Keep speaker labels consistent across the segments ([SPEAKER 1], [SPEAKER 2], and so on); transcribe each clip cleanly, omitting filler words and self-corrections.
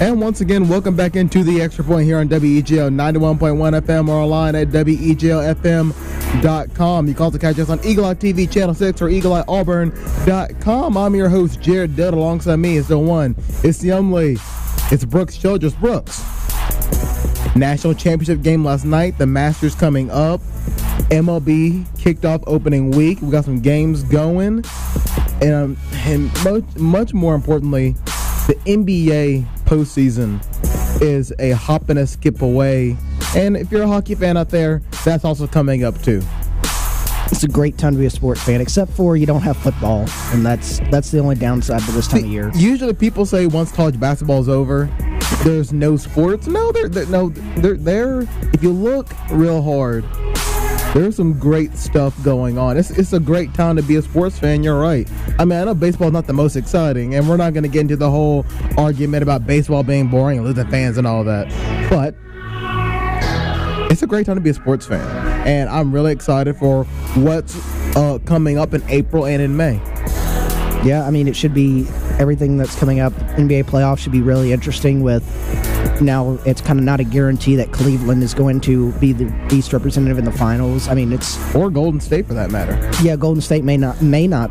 [SPEAKER 1] And once again, welcome back into the Extra Point here on WEGL 91.1 FM or online at WEGLFM.com. You can also catch us on Eagle Eye TV Channel 6 or EagleEyeAuburn.com. I'm your host, Jared Dill. Alongside me is the one, it's the only, it's Brooks Childress. Brooks. National championship game last night. The Masters coming up. MLB kicked off opening week. We got some games going. And much more importantly, the NBA postseason is a hop and a skip away. And if you're a hockey fan out there, that's also coming up too.
[SPEAKER 2] It's a great time to be a sports fan, except for you don't have football, and that's the only downside to this time of year.
[SPEAKER 1] Usually people say once college basketball is over, there's no sports. No, they're there. If you look real hard, there's some great stuff going on. It's a great time to be a sports fan. You're right. I mean, I know baseball's not the most exciting, and we're not going to get into the whole argument about baseball being boring and losing fans and all that. But it's a great time to be a sports fan, and I'm really excited for what's coming up in April and in May.
[SPEAKER 2] Yeah, I mean, it should be everything that's coming up. NBA playoffs should be really interesting with. Now, it's kind of not a guarantee that Cleveland is going to be the East representative in the finals. I mean, it's...
[SPEAKER 1] Or Golden State, for that matter.
[SPEAKER 2] Yeah, Golden State may not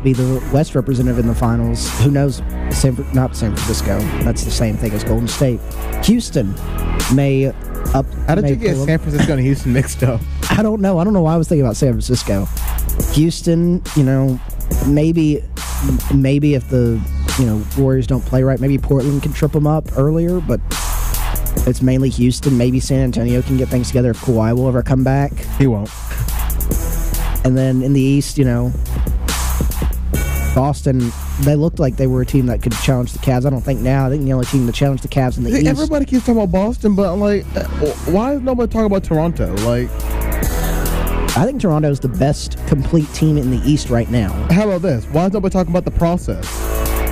[SPEAKER 2] be the West representative in the finals. Who knows? Not San Francisco. That's the same thing as Golden State. Houston may...
[SPEAKER 1] How did you get San Francisco and Houston mixed up?
[SPEAKER 2] I don't know. I don't know why I was thinking about San Francisco. Houston, maybe if the Warriors don't play right, maybe Portland can trip them up earlier, but... It's mainly Houston. Maybe San Antonio can get things together if Kawhi will ever come back.
[SPEAKER 1] He won't.
[SPEAKER 2] And then in the East, Boston, they looked like they were a team that could challenge the Cavs. I don't think now. I think the only team that challenged the Cavs in the East.
[SPEAKER 1] Everybody keeps talking about Boston, but, why is nobody talking about Toronto?
[SPEAKER 2] I think Toronto is the best complete team in the East right now.
[SPEAKER 1] How about this? Why is nobody talking about the process?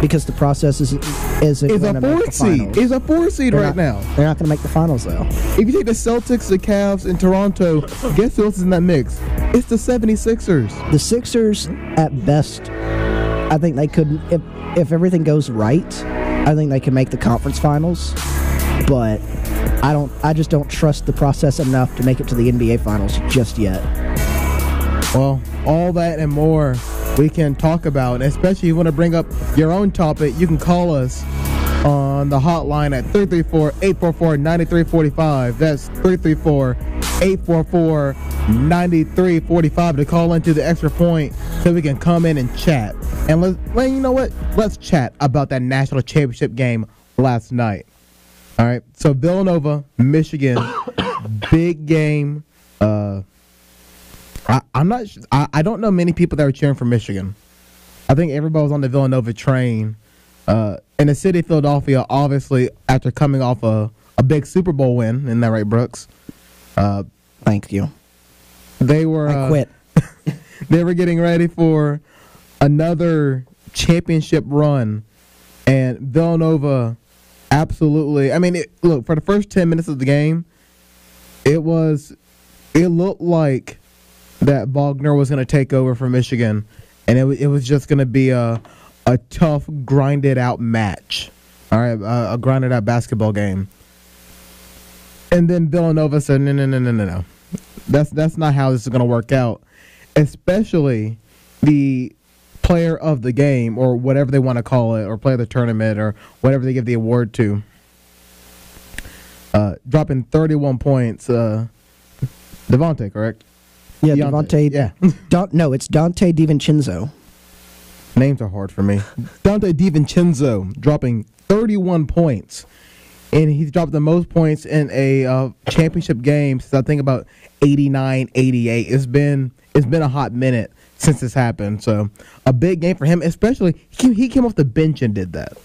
[SPEAKER 2] Because the process is a 4th
[SPEAKER 1] seed. It's a 4th seed right now.
[SPEAKER 2] They're not going to make the finals, though.
[SPEAKER 1] If you take the Celtics, the Cavs, and Toronto, guess who else is in that mix? It's the 76ers.
[SPEAKER 2] The Sixers, at best, I think they could, if everything goes right, I think they can make the conference finals. But I just don't trust the process enough to make it to the NBA finals just yet.
[SPEAKER 1] Well, all that and more we can talk about, and especially if you want to bring up your own topic, you can call us on the hotline at 334-844-9345. That's 334-844-9345 to call into the Extra Point so we can come in and chat. And let's chat about that national championship game last night. All right, so Villanova, Michigan, big game. I don't know many people that were cheering for Michigan. I think everybody was on the Villanova train. In the city of Philadelphia, obviously, after coming off a big Super Bowl win. Isn't that right, Brooks?
[SPEAKER 2] Thank you.
[SPEAKER 1] They were...
[SPEAKER 2] I quit.
[SPEAKER 1] They were getting ready for another championship run. And Villanova absolutely... I mean, look, for the first 10 minutes of the game, it looked like that Wagner was going to take over for Michigan, and it was just going to be a tough, grinded-out match, all right, a grinded-out basketball game. And then Villanova said, no. That's not how this is going to work out, especially the player of the game, or whatever they want to call it, or player of the tournament, or whatever they give the award to, dropping 31 points. Devontae, correct?
[SPEAKER 2] Yeah, Devontae. Yeah. No, it's Dante DiVincenzo.
[SPEAKER 1] Names are hard for me. Dante DiVincenzo dropping 31 points. And he's dropped the most points in a championship game since I think about 89, 88. It's been a hot minute since this happened. So a big game for him, especially he came off the bench and did that.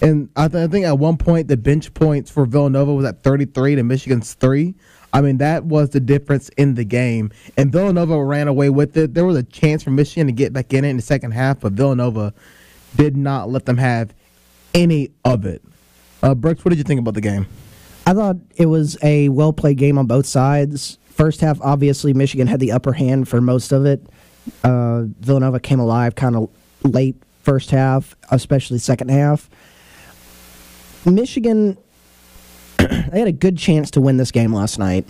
[SPEAKER 1] And I think at one point the bench points for Villanova was at 33 to Michigan's 3. I mean, that was the difference in the game. And Villanova ran away with it. There was a chance for Michigan to get back in it in the second half, but Villanova did not let them have any of it. Brooks, what did you think about the game?
[SPEAKER 2] I thought it was a well-played game on both sides. First half, obviously, Michigan had the upper hand for most of it. Villanova came alive kind of late first half, especially second half. Michigan, they had a good chance to win this game last night,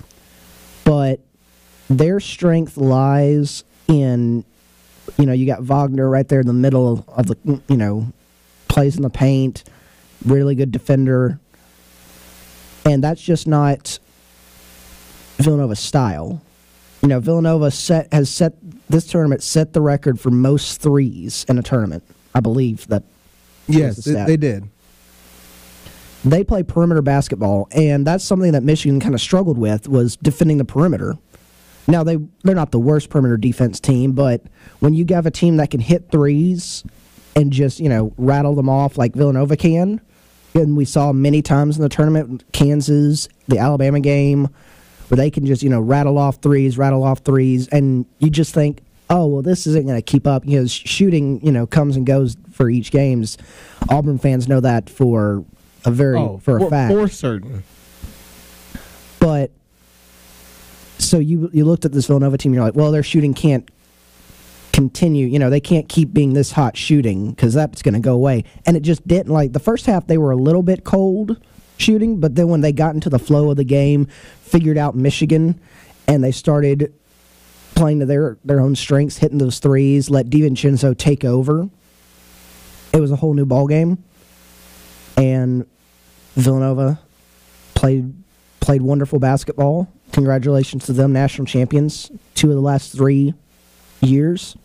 [SPEAKER 2] but their strength lies in, you got Wagner right there in the middle of the, plays in the paint, really good defender, and that's just not Villanova's style. Villanova has set this tournament set the record for most threes in a tournament. I believe that.
[SPEAKER 1] Yes, they did.
[SPEAKER 2] They play perimeter basketball, and that's something that Michigan kind of struggled with, was defending the perimeter. Now, they're not the worst perimeter defense team, but when you have a team that can hit threes and just, rattle them off like Villanova can, and we saw many times in the tournament, Kansas, the Alabama game, where they can just, rattle off threes, and you just think, oh, well, this isn't going to keep up. Shooting, comes and goes for each games. Auburn fans know that for a fact.
[SPEAKER 1] For certain.
[SPEAKER 2] But, so you looked at this Villanova team, and you're like, well, their shooting can't continue. They can't keep being this hot shooting because that's going to go away. And it just didn't. Like, the first half, they were a little bit cold shooting, but then when they got into the flow of the game, figured out Michigan, and they started playing to their own strengths, hitting those threes, let DiVincenzo take over, it was a whole new ball game. And Villanova played wonderful basketball. Congratulations to them, national champions, 2 of the last 3 years.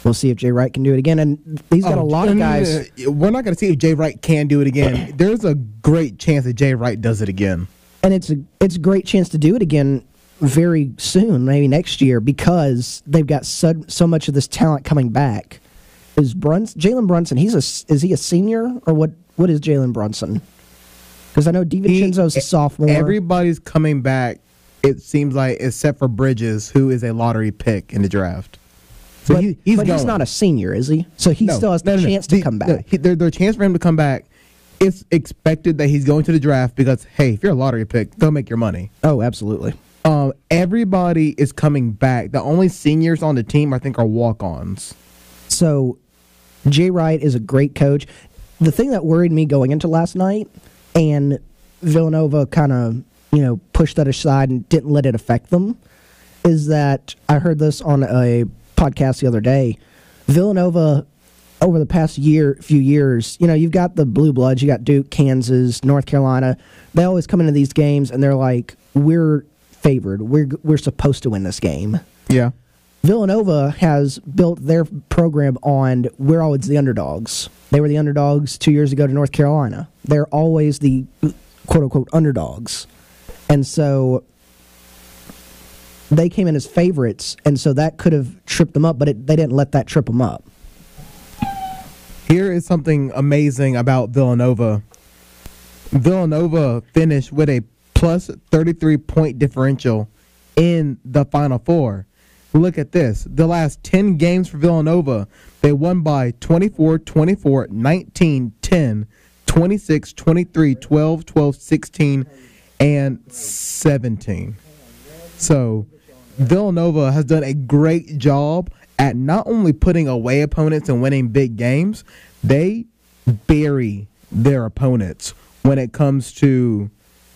[SPEAKER 2] We'll see if Jay Wright can do it again. And he's got a lot of guys.
[SPEAKER 1] We're not going to see if Jay Wright can do it again. There's a great chance that Jay Wright does it again. And
[SPEAKER 2] it's a great chance to do it again very soon, maybe next year, because they've got so much of this talent coming back. Is Jalen Brunson? Is he a senior, or what is Jalen Brunson? Because I know DiVincenzo's a sophomore.
[SPEAKER 1] Everybody's coming back. It seems like, except for Bridges, who is a lottery pick in the draft. So
[SPEAKER 2] he's not a senior, is he? So he still has the chance to come back.
[SPEAKER 1] There's a chance for him to come back. It's expected that he's going to the draft because, hey, if you're a lottery pick, they'll make your money.
[SPEAKER 2] Oh, absolutely.
[SPEAKER 1] Everybody is coming back. The only seniors on the team, I think, are walk-ons.
[SPEAKER 2] So Jay Wright is a great coach. The thing that worried me going into last night, and Villanova kind of, pushed that aside and didn't let it affect them, is that I heard this on a podcast the other day. Villanova, over the past few years, you've got the Blue Bloods, you got Duke, Kansas, North Carolina. They always come into these games and they're like, we're favored. We're supposed to win this game. Yeah. Villanova has built their program on we're always the underdogs. They were the underdogs 2 years ago to North Carolina. They're always the quote-unquote underdogs. And so they came in as favorites, and so that could have tripped them up, but they didn't let that trip them up.
[SPEAKER 1] Here is something amazing about Villanova. Villanova finished with a plus 33-point differential in the Final Four. Look at this. The last 10 games for Villanova, they won by 24, 24, 19, 10, 26, 23, 12, 12, 16, and 17. So Villanova has done a great job at not only putting away opponents and winning big games, they bury their opponents when it comes to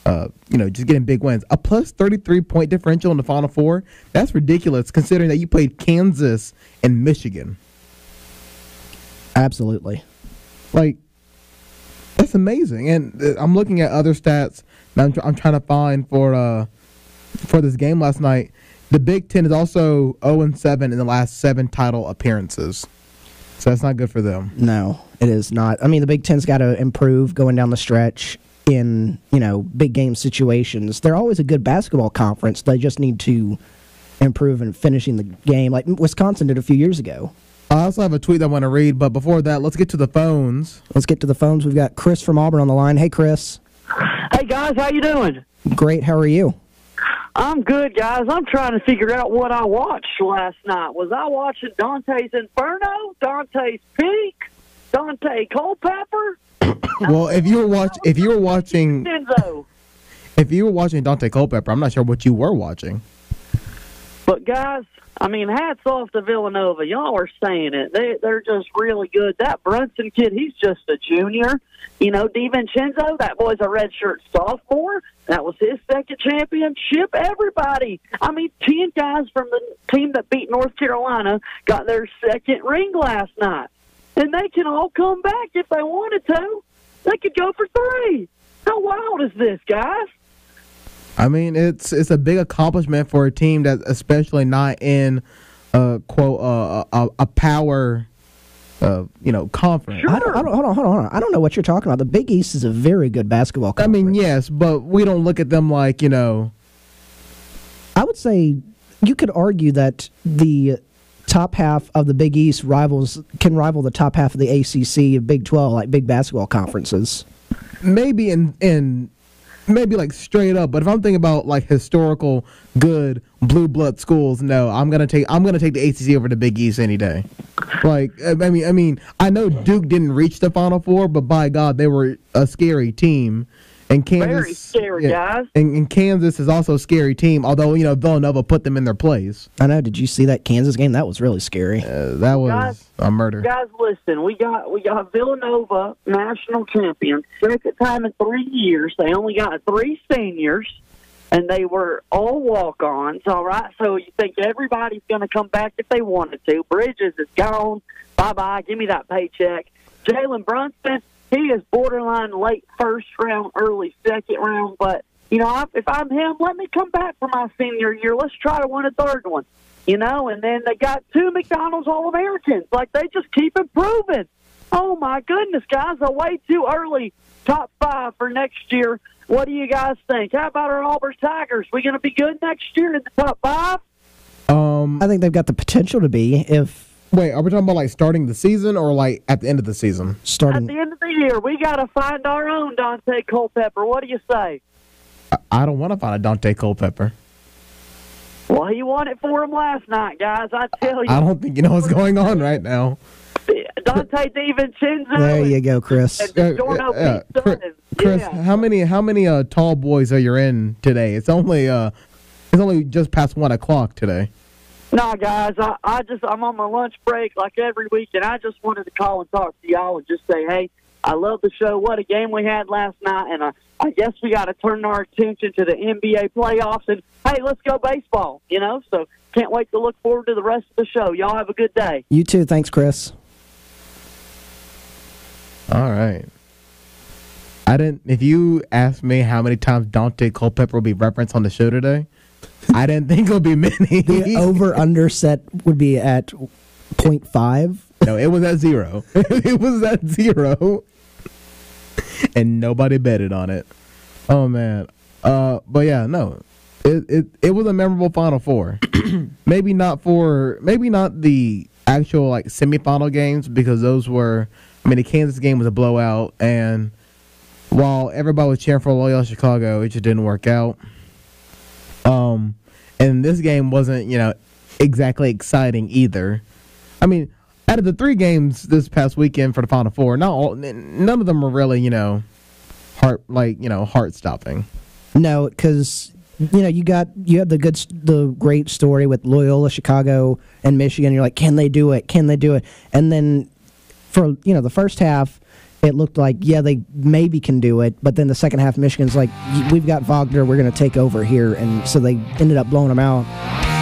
[SPEAKER 1] just getting big wins. A plus 33-point differential in the Final Four, that's ridiculous considering that you played Kansas and Michigan.
[SPEAKER 2] Absolutely.
[SPEAKER 1] That's amazing. And I'm looking at other stats that I'm trying to find for this game last night. The Big Ten is also 0-7 in the last 7 title appearances. So that's not good for them.
[SPEAKER 2] No, it is not. I mean, the Big Ten's got to improve going down the stretch in, big game situations. They're always a good basketball conference. They just need to improve in finishing the game like Wisconsin did a few years ago.
[SPEAKER 1] I also have a tweet that I want to read, but before that, let's get to the phones.
[SPEAKER 2] We've got Chris from Auburn on the line. Hey, Chris.
[SPEAKER 3] Hey, guys. How you doing?
[SPEAKER 2] Great. How are you?
[SPEAKER 3] I'm good, guys. I'm trying to figure out what I watched last night. Was I watching Dante's Inferno, Dante's Peak, Dante Culpepper?
[SPEAKER 1] Well, if you were watching
[SPEAKER 3] Enzo.
[SPEAKER 1] If you were watching Dante Culpepper, I'm not sure what you were watching.
[SPEAKER 3] But, guys, I mean, hats off to Villanova. Y'all are saying it. They're just really good. That Brunson kid, he's just a junior. You know, DiVincenzo, that boy's a redshirt sophomore. That was his second championship. Everybody. I mean, 10 guys from the team that beat North Carolina got their second ring last night. And they can all come back if they wanted to. They could go for 3. How wild is this, guys?
[SPEAKER 1] I mean, it's a big accomplishment for a team that's especially not in a power, conference.
[SPEAKER 3] Sure.
[SPEAKER 2] Hold on. I don't know what you're talking about. The Big East is a very good basketball conference.
[SPEAKER 1] I mean, yes, but we don't look at them like,
[SPEAKER 2] I would say you could argue that the top half of the Big East can rival the top half of the ACC and Big 12, like big basketball conferences.
[SPEAKER 1] maybe in maybe like straight up, but if I'm thinking about like historical good blue blood schools, no, I'm gonna take the ACC over the Big East any day. Like I mean, I know Duke didn't reach the Final Four, but by God, they were a scary team. And Kansas,
[SPEAKER 3] very scary, guys.
[SPEAKER 1] And Kansas is also a scary team, although Villanova put them in their place.
[SPEAKER 2] I know. Did you see that Kansas game? That was really scary.
[SPEAKER 1] That was a murder.
[SPEAKER 3] Guys, listen, we got Villanova national champions, second time in 3 years. They only got 3 seniors, and they were all walk-ons. All right, so you think everybody's going to come back if they wanted to? Bridges is gone. Bye-bye. Give me that paycheck. Jalen Brunson. He is borderline late first round, early second round. But, if I'm him, let me come back for my senior year. Let's try to win a third one, And then they got 2 McDonald's All-Americans. Like, they just keep improving. Oh, my goodness, guys. A way too early top 5 for next year. What do you guys think? How about our Auburn Tigers? We going to be good next year in the top 5?
[SPEAKER 2] I think they've got the potential to be if...
[SPEAKER 1] Wait, are we talking about like starting the season or like at the end of the season?
[SPEAKER 3] At the end of the year, we got to find our own Dante Culpepper. What do you say?
[SPEAKER 1] I don't want to find a Dante Culpepper.
[SPEAKER 3] Well, he won it for him last night, guys. I tell you.
[SPEAKER 1] I don't think you know what's going on right now.
[SPEAKER 3] Dante DiVincenzo.
[SPEAKER 2] There you go, Chris.
[SPEAKER 1] Chris, how many tall boys are you in today? It's only just past 1 o'clock today.
[SPEAKER 3] No, guys, I'm on my lunch break like every week, and I just wanted to call and talk to y'all and just say, hey, I love the show. What a game we had last night, and I guess we got to turn our attention to the NBA playoffs, and, hey, let's go baseball, So can't wait to look forward to the rest of the show. Y'all have a good day.
[SPEAKER 2] You too. Thanks, Chris.
[SPEAKER 1] All right. If you asked me how many times Dante Culpepper will be referenced on the show today, I didn't think it would be many.
[SPEAKER 2] The over-under set would be at 0.5.
[SPEAKER 1] No, it was at 0. It was at 0. And nobody betted on it. Oh, man. But, yeah, no. It was a memorable Final Four. Maybe not the actual, like, semifinal games, because those were... the Kansas game was a blowout, and while everybody was cheering for Loyola Chicago, it just didn't work out. And this game wasn't, exactly exciting either. I mean, out of the 3 games this past weekend for the Final Four, none of them were really, heart-stopping.
[SPEAKER 2] No, because you have the great story with Loyola Chicago and Michigan. You're like, can they do it? Can they do it? And then for the first half, it looked like, yeah, they maybe can do it, but then the second half, Michigan's like, we've got Wagner, we're going to take over here, and so they ended up blowing them out.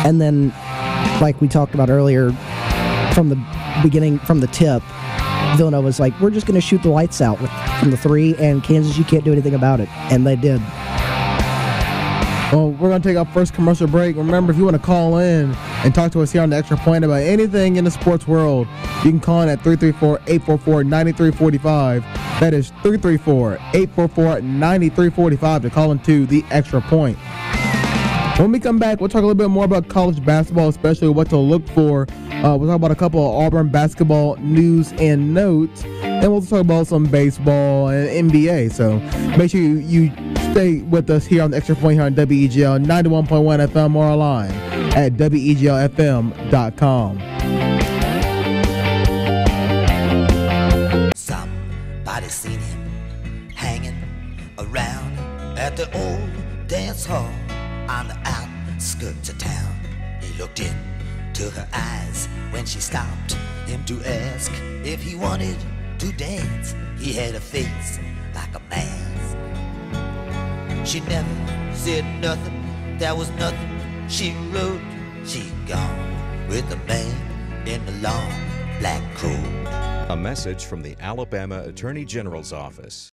[SPEAKER 2] And then, like we talked about earlier, from the beginning, from the tip, Villanova's like, we're just going to shoot the lights out from the 3, and Kansas, you can't do anything about it, and they did.
[SPEAKER 1] Well, we're going to take our first commercial break. Remember, if you want to call in and talk to us here on the Extra Point about anything in the sports world, you can call in at 334-844-9345. That is 334-844-9345 to call into the Extra Point. When we come back, we'll talk a little bit more about college basketball, especially what to look for. We'll talk about a couple of Auburn basketball news and notes, and we'll talk about some baseball and NBA. So make sure you stay with us here on the Extra Point here on WEGL 91.1 FM or online at WEGLFM.com.
[SPEAKER 4] Somebody seen him hanging around at the old dance hall on the outskirts of town. He looked into her eyes when she stopped him to ask if he wanted to dance. He had a face like a mask. She never said nothing, there was nothing she wrote. She gone with the man in the long black coat.
[SPEAKER 5] A message from the Alabama Attorney General's office.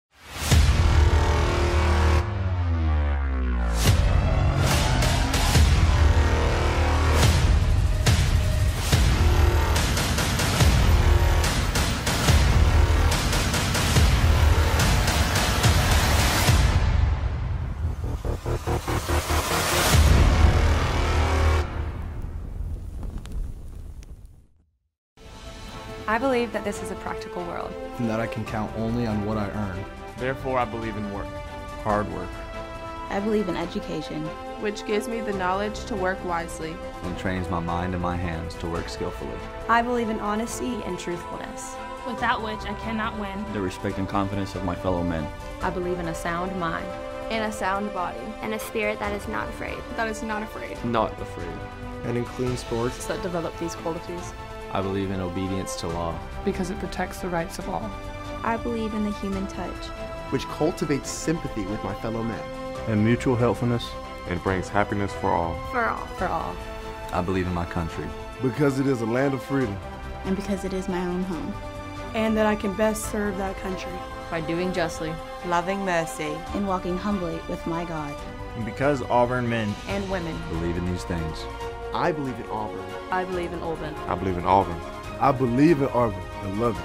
[SPEAKER 6] I believe that this is a practical world.
[SPEAKER 7] And that I can count only on what I earn.
[SPEAKER 8] Therefore, I believe in work. Hard work.
[SPEAKER 9] I believe in education,
[SPEAKER 10] which gives me the knowledge to work wisely
[SPEAKER 11] and trains my mind and my hands to work skillfully.
[SPEAKER 12] I believe in honesty and truthfulness,
[SPEAKER 13] without which I cannot win.
[SPEAKER 14] The respect and confidence of my fellow men.
[SPEAKER 15] I believe in a sound mind
[SPEAKER 10] and a sound body
[SPEAKER 16] and a spirit that is not afraid.
[SPEAKER 10] That is not afraid.
[SPEAKER 8] Not afraid.
[SPEAKER 7] And in clean sports
[SPEAKER 13] that develop these qualities.
[SPEAKER 11] I believe in obedience to law
[SPEAKER 13] because it protects the rights of all.
[SPEAKER 9] I believe in the human touch,
[SPEAKER 17] which cultivates sympathy with my fellow men,
[SPEAKER 18] and mutual helpfulness, and brings happiness for all.
[SPEAKER 16] For all.
[SPEAKER 15] For all.
[SPEAKER 11] I believe in my country
[SPEAKER 18] because it is a land of freedom,
[SPEAKER 9] and because it is my own home,
[SPEAKER 12] and that I can best serve that country
[SPEAKER 15] by doing justly,
[SPEAKER 19] loving mercy,
[SPEAKER 9] and walking humbly with my God.
[SPEAKER 20] And because Auburn men
[SPEAKER 15] and women
[SPEAKER 11] believe in these things,
[SPEAKER 17] I believe in Auburn.
[SPEAKER 13] I believe in Auburn.
[SPEAKER 18] I believe in Auburn. I believe in Auburn and love it.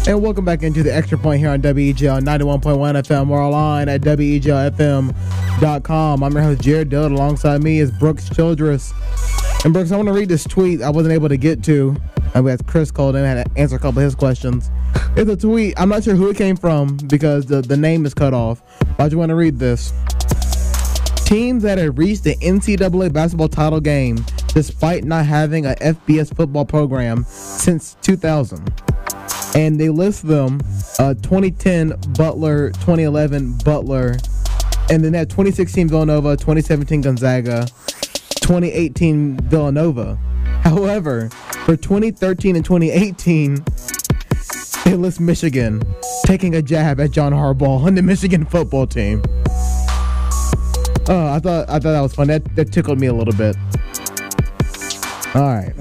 [SPEAKER 1] And welcome back into the Extra Point here on WEGL 91.1 FM. We're online at WEGLFM.com. I'm your host, Jared Dillard. Alongside me is Brooks Childress. And Brooks, I want to read this tweet I wasn't able to get to. We had Chris called in and had to answer a couple of his questions. It's a tweet. I'm not sure who it came from because the name is cut off. But I just want to read this. Teams that have reached the NCAA basketball title game despite not having a FBS football program since 2000. And they list them 2010 Butler, 2011 Butler, and then that 2016 Villanova, 2017 Gonzaga, 2018 Villanova. However, for 2013 and 2018, they list Michigan taking a jab at John Harbaugh and the Michigan football team. Oh, I thought that was fun. That tickled me a little bit. All right.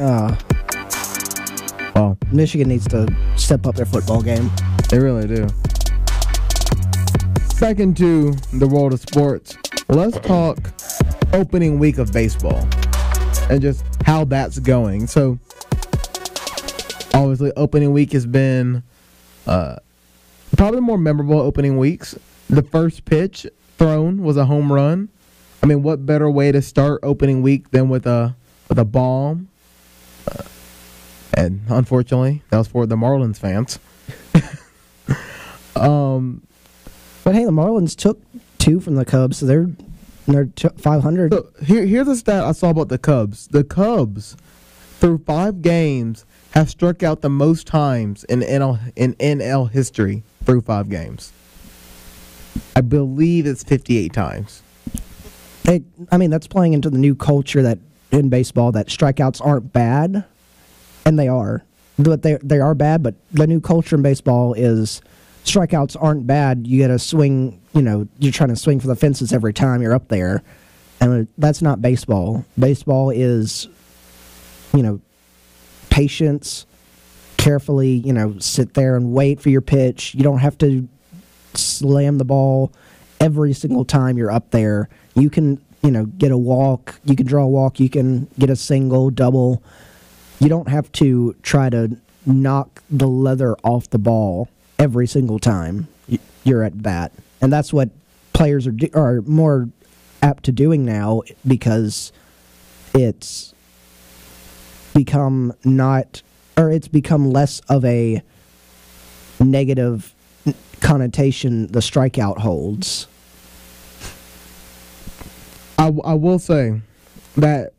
[SPEAKER 2] Well, Michigan needs to step up their football game.
[SPEAKER 1] They really do. Back into the world of sports, let's talk opening week of baseball and just how that's going. So, obviously, opening week has been probably more memorable opening weeks. The first pitch thrown was a home run. I mean, what better way to start opening week than with a bomb? And unfortunately, that was for the Marlins fans.
[SPEAKER 2] But hey, the Marlins took 2 from the Cubs, so they're 500.
[SPEAKER 1] So here's a stat I saw about the Cubs. The Cubs, through 5 games, have struck out the most times in NL history through 5 games. I believe it's 58 times.
[SPEAKER 2] I mean, that's playing into the new culture that in baseball that strikeouts aren't bad. And they are. But they are bad, but the new culture in baseball is strikeouts aren't bad. You got to swing, you're trying to swing for the fences every time you're up there. And that's not baseball. Baseball is, patience, carefully, sit there and wait for your pitch. You don't have to slam the ball every single time you're up there. You can, get a walk. You can draw a walk. You can get a single, double. You don't have to try to knock the leather off the ball every single time you're at bat. And that's what players are more apt to doing now because it's become less of a negative connotation the strikeout holds.
[SPEAKER 1] I will say that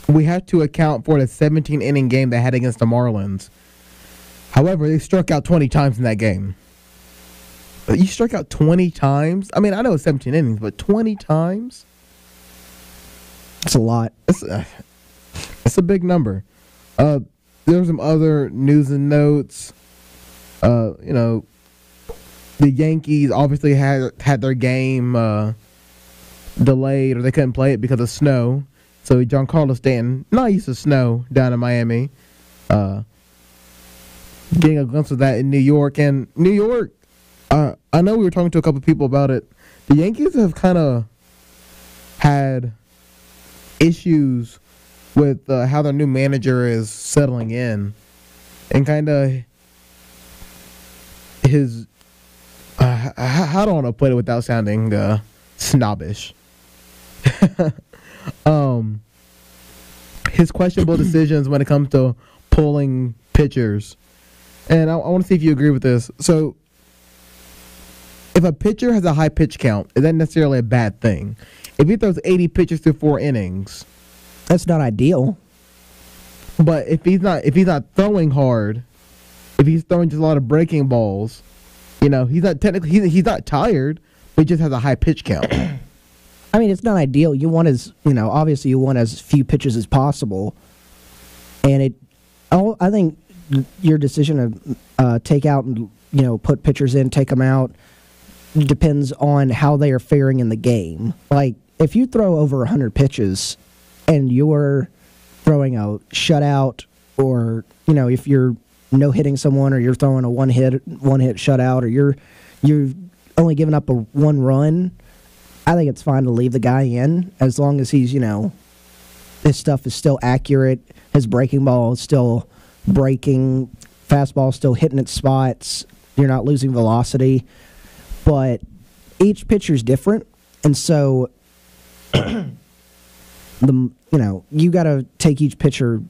[SPEAKER 1] we have to account for the 17-inning game they had against the Marlins. However, they struck out 20 times in that game. You struck out 20 times? I mean, I know it's 17 innings, but 20 times?
[SPEAKER 2] It's a lot.
[SPEAKER 1] It's a big number. There's some other news and notes. The Yankees obviously had their game delayed, or they couldn't play it because of snow. So Giancarlo Stanton, not used to snow down in Miami, getting a glimpse of that in New York. And New York, I know we were talking to a couple people about it. The Yankees have kind of had issues with how their new manager is settling in, and kind of his how do I want to put it without sounding snobbish. His questionable decisions when it comes to pulling pitchers, and I want to see if you agree with this. So, if a pitcher has a high pitch count, is that necessarily a bad thing? If he throws 80 pitches through 4 innings,
[SPEAKER 2] that's not ideal.
[SPEAKER 1] But if he's not throwing hard, if he's throwing just a lot of breaking balls, he's not technically he's not tired, but he just has a high pitch count.
[SPEAKER 2] I mean, it's not ideal. You want obviously you want as few pitches as possible, and I think your decision to take out and put pitchers in, take them out, depends on how they are faring in the game. Like, if you throw over 100 pitches and you're throwing a shutout, or if you're no hitting someone, or you're throwing a one hit shutout, or you're only giving up a 1 run, I think it's fine to leave the guy in as long as he's his stuff is still accurate, his breaking ball is still breaking, fastball is still hitting its spots, you're not losing velocity. But each pitcher's different, and so you got to take each pitcher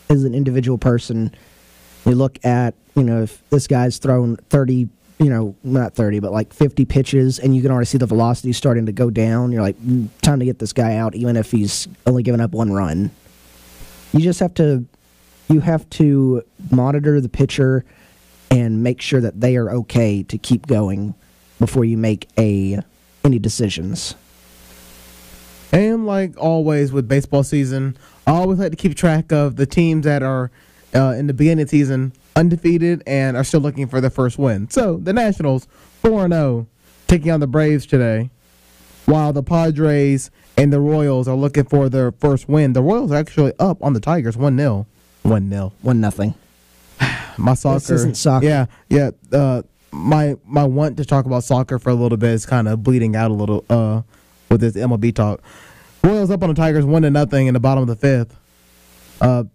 [SPEAKER 2] as an individual person. You look at if this guy's thrown 30, not 30, but like 50 pitches, and you can already see the velocity starting to go down. You're like, time to get this guy out, even if he's only given up 1 run. You have to monitor the pitcher and make sure that they are okay to keep going before you make any decisions.
[SPEAKER 1] And like always with baseball season, I always like to keep track of the teams that are in the beginning of the season undefeated and are still looking for their first win. So the Nationals 4-0 taking on the Braves today, while the Padres and the Royals are looking for their first win. The Royals are actually up on the Tigers 1-0.
[SPEAKER 2] 1-0.
[SPEAKER 1] My soccer.
[SPEAKER 2] This isn't soccer.
[SPEAKER 1] Yeah. My want to talk about soccer for a little bit is kind of bleeding out a little with this MLB talk. Royals up on the Tigers 1-0 in the bottom of the 5th.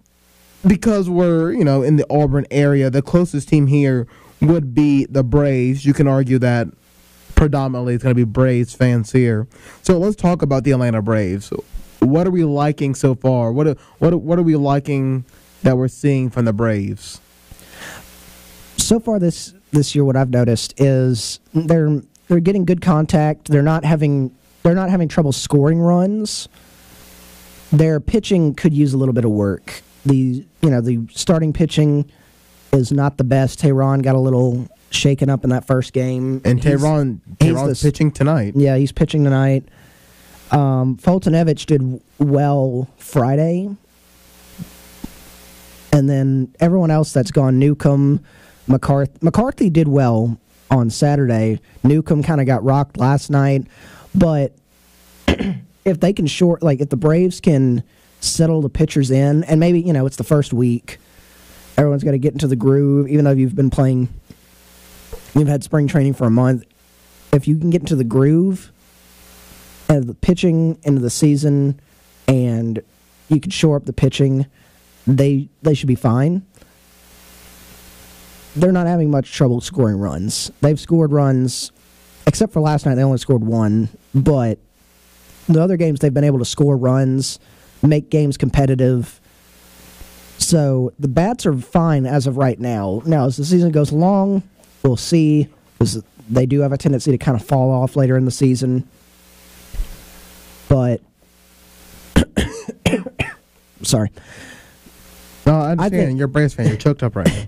[SPEAKER 1] Because we're in the Auburn area, the closest team here would be the Braves. You can argue that predominantly it's going to be Braves fans here. So let's talk about the Atlanta Braves. What are we liking so far? What are we liking that we're seeing from the Braves?
[SPEAKER 2] So far this year, what I've noticed is they're getting good contact. They're not having trouble scoring runs. Their pitching could use a little bit of work. The starting pitching is not the best. Tehran got a little shaken up in that first game,
[SPEAKER 1] and Tehran's pitching tonight.
[SPEAKER 2] Yeah, he's pitching tonight. Fultonevich did well Friday, and then everyone else that's gone, Newcomb, McCarthy did well on Saturday. Newcomb kind of got rocked last night, but if they can if the Braves can settle the pitchers in, and maybe it's the first week, everyone's got to get into the groove. Even though you've had spring training for a month, if you can get into the groove of the pitching into the season, and you can shore up the pitching, they should be fine. They're not having much trouble scoring runs. They've scored runs, except for last night. They only scored 1, but the other games they've been able to score runs, make games competitive. So the bats are fine as of right now. Now, as the season goes along, we'll see, because they do have a tendency to kind of fall off later in the season. But Sorry.
[SPEAKER 1] No, I understand. You're a Braves fan. You're choked up right now.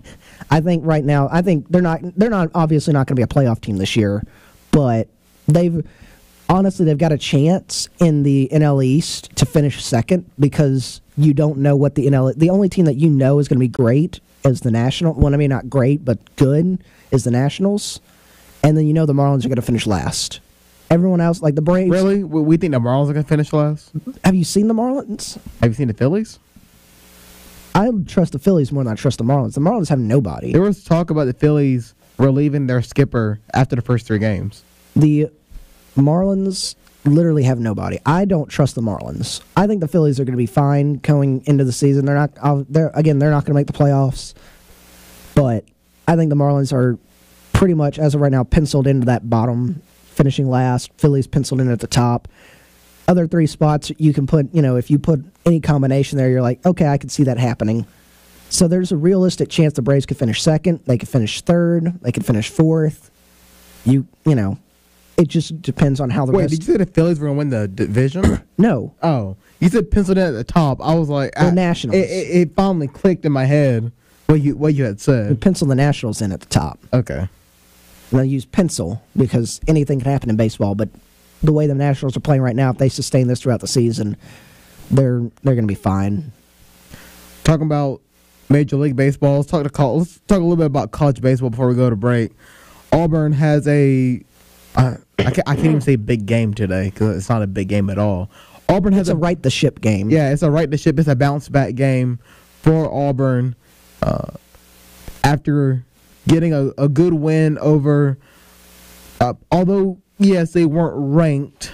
[SPEAKER 2] I think right now, they're not obviously not going to be a playoff team this year, but they've got a chance in the NL East to finish second because you don't know what the only team that you know is going to be great is the National. Well, I mean, not great, but good is the Nationals. And then you know the Marlins are going to finish last. Everyone else, like the Braves.
[SPEAKER 1] Really? We think the Marlins are going to finish last?
[SPEAKER 2] Have you seen the Marlins?
[SPEAKER 1] Have you seen the Phillies?
[SPEAKER 2] I trust the Phillies more than I trust the Marlins. The Marlins have nobody.
[SPEAKER 1] There was talk about the Phillies relieving their skipper after the first 3 games.
[SPEAKER 2] The Marlins literally have nobody. I don't trust the Marlins. I think the Phillies are going to be fine going into the season. They're not going to make the playoffs. But I think the Marlins are pretty much, as of right now, penciled into that bottom, finishing last. Phillies penciled in at the top. Other 3 spots you can put, if you put any combination there, you're like, okay, I can see that happening. So there's a realistic chance the Braves could finish second. They could finish third. They could finish fourth. It just depends on how the rest...
[SPEAKER 1] Wait, did you say the Phillies were going to win the division?
[SPEAKER 2] No.
[SPEAKER 1] Oh. You said penciled in at the top. I was like...
[SPEAKER 2] The Nationals.
[SPEAKER 1] It finally clicked in my head what you had said.
[SPEAKER 2] You pencil the Nationals in at the top.
[SPEAKER 1] Okay.
[SPEAKER 2] And I use pencil because anything can happen in baseball, but the way the Nationals are playing right now, if they sustain this throughout the season, they're going to be fine.
[SPEAKER 1] Talking about Major League Baseball, let's talk a little bit about college baseball before we go to break. Auburn has a... I can't even say big game today because it's not a big game at all. Auburn has
[SPEAKER 2] a right the ship game.
[SPEAKER 1] Yeah, it's a right the ship. It's a bounce back game for Auburn after getting a good win over. Although yes, they weren't ranked.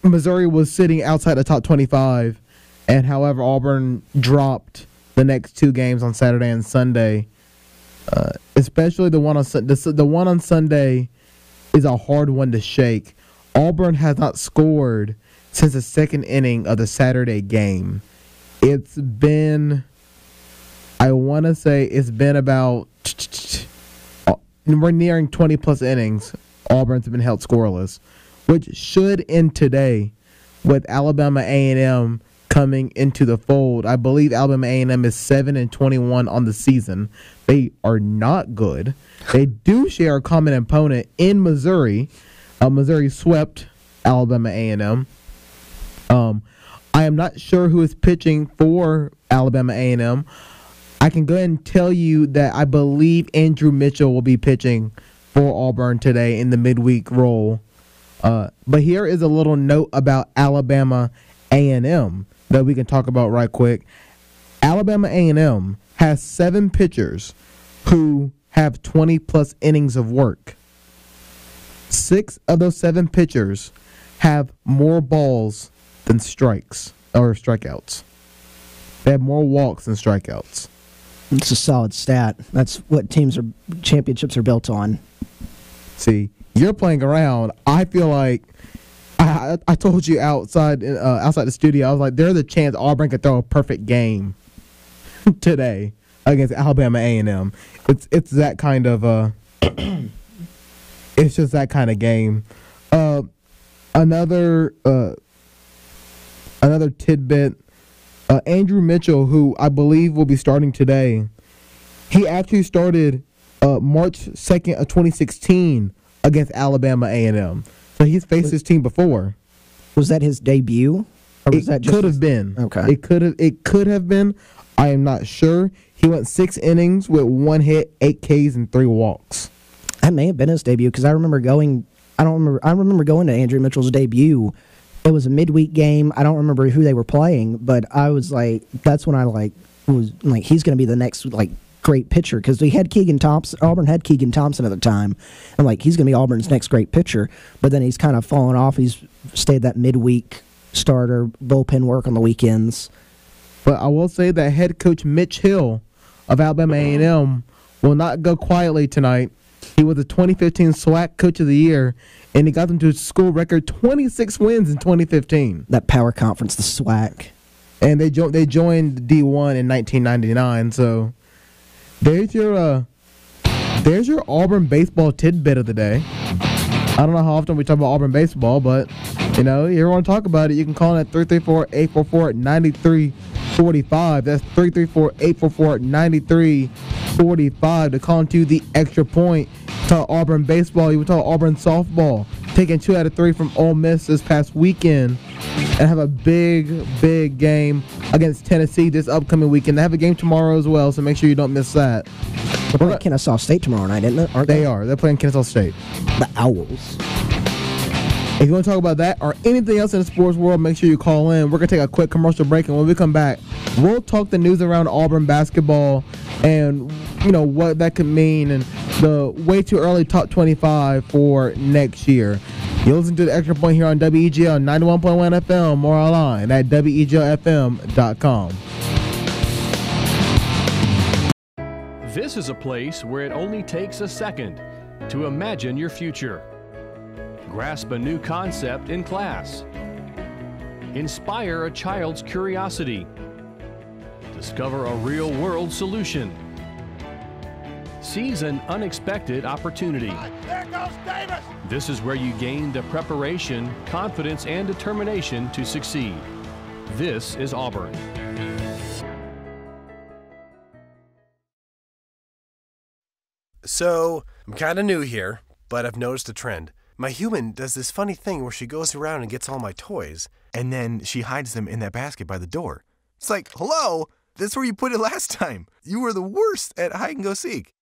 [SPEAKER 1] Missouri was sitting outside the top 25, and however Auburn dropped the next 2 games on Saturday and Sunday. Especially the one on Sunday. Is a hard one to shake. Auburn has not scored since the 2nd inning of the Saturday game. It's been, I want to say it's been about, we're nearing 20-plus innings. Auburn's been held scoreless, which should end today with Alabama A&M coming into the fold. I believe Alabama A&M is 7-21 on the season. They are not good. They do share a common opponent in Missouri. Missouri swept Alabama A&M. I am not sure who is pitching for Alabama A&M. I can go ahead and tell you that I believe Andrew Mitchell will be pitching for Auburn today in the midweek role. But here is a little note about Alabama A&M that we can talk about right quick. Alabama A&M has 7 pitchers who have 20-plus innings of work. 6 of those 7 pitchers have more balls than strikes or strikeouts. They have more walks than strikeouts.
[SPEAKER 2] It's a solid stat. That's what championships are built on.
[SPEAKER 1] See, you're playing around. I feel like I told you outside the studio, I was like, there's a chance Auburn could throw a perfect game today against Alabama A&M. It's that kind of it's just that kind of game. Another tidbit. Andrew Mitchell, who I believe will be starting today, he actually started March 2nd of 2016 against Alabama A&M. So he's faced his team before.
[SPEAKER 2] Was that his debut? Or was that
[SPEAKER 1] could have been.
[SPEAKER 2] Okay.
[SPEAKER 1] It could have been. I am not sure. He went 6 innings with 1 hit, 8 Ks, and 3 walks.
[SPEAKER 2] That may have been his debut because I remember going to Andrew Mitchell's debut. It was a midweek game. I don't remember who they were playing, but I was like, that's when I was like, he's going to be the next great pitcher because we had Keegan Thompson. Auburn had Keegan Thompson at the time. I'm like, he's going to be Auburn's next great pitcher. But then he's kind of fallen off. He's stayed that midweek starter, bullpen work on the weekends.
[SPEAKER 1] But I will say that head coach Mitch Hill of Alabama A&M will not go quietly tonight. He was the 2015 SWAC Coach of the Year, and he got them to a school record 26 wins in 2015.
[SPEAKER 2] That power conference, the SWAC.
[SPEAKER 1] And they joined D1 in 1999. So there's your Auburn baseball tidbit of the day. I don't know how often we talk about Auburn baseball, but You know, you want to talk about it, you can call in at 334-844-9345. That's 334-844-9345 to call into the Extra Point. Talk Auburn baseball. You would talk Auburn softball. Taking 2 out of 3 from Ole Miss this past weekend. And have a big game against Tennessee this upcoming weekend. They have a game tomorrow as well, so make sure you don't miss that.
[SPEAKER 2] They're playing Kennesaw State tomorrow night, isn't it?
[SPEAKER 1] They are. They're playing Kennesaw State.
[SPEAKER 2] The Owls.
[SPEAKER 1] If you want to talk about that or anything else in the sports world, make sure you call in. We're going to take a quick commercial break, and when we come back, we'll talk the news around Auburn basketball and, you know, what that could mean and the way too early top 25 for next year. You listen to the Extra Point here on WEGL 91.1 FM or online at WEGLFM.com.
[SPEAKER 19] This is a place where it only takes a second to imagine your future. Grasp a new concept in class. Inspire a child's curiosity. Discover a real-world solution. Seize an unexpected opportunity.
[SPEAKER 21] There goes Davis!
[SPEAKER 19] This is where you gain the preparation, confidence, and determination to succeed. This is Auburn.
[SPEAKER 22] So, I'm kind of new here, but I've noticed a trend. My human does this funny thing where she goes around and gets all my toys, and then she hides them in that basket by the door. It's like, hello, that's where you put it last time. You were the worst at hide and go seek.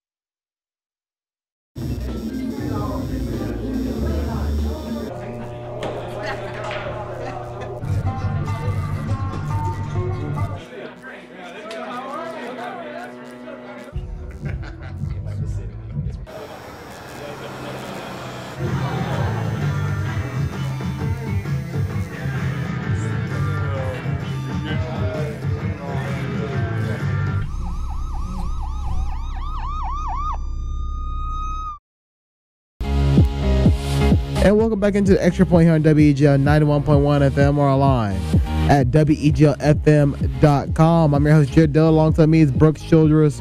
[SPEAKER 1] And welcome back into the Extra Point here on WEGL 91.1 FM or online at WEGLFM.com. I'm your host, Jared Dillon. Alongside me is Brooks Childress.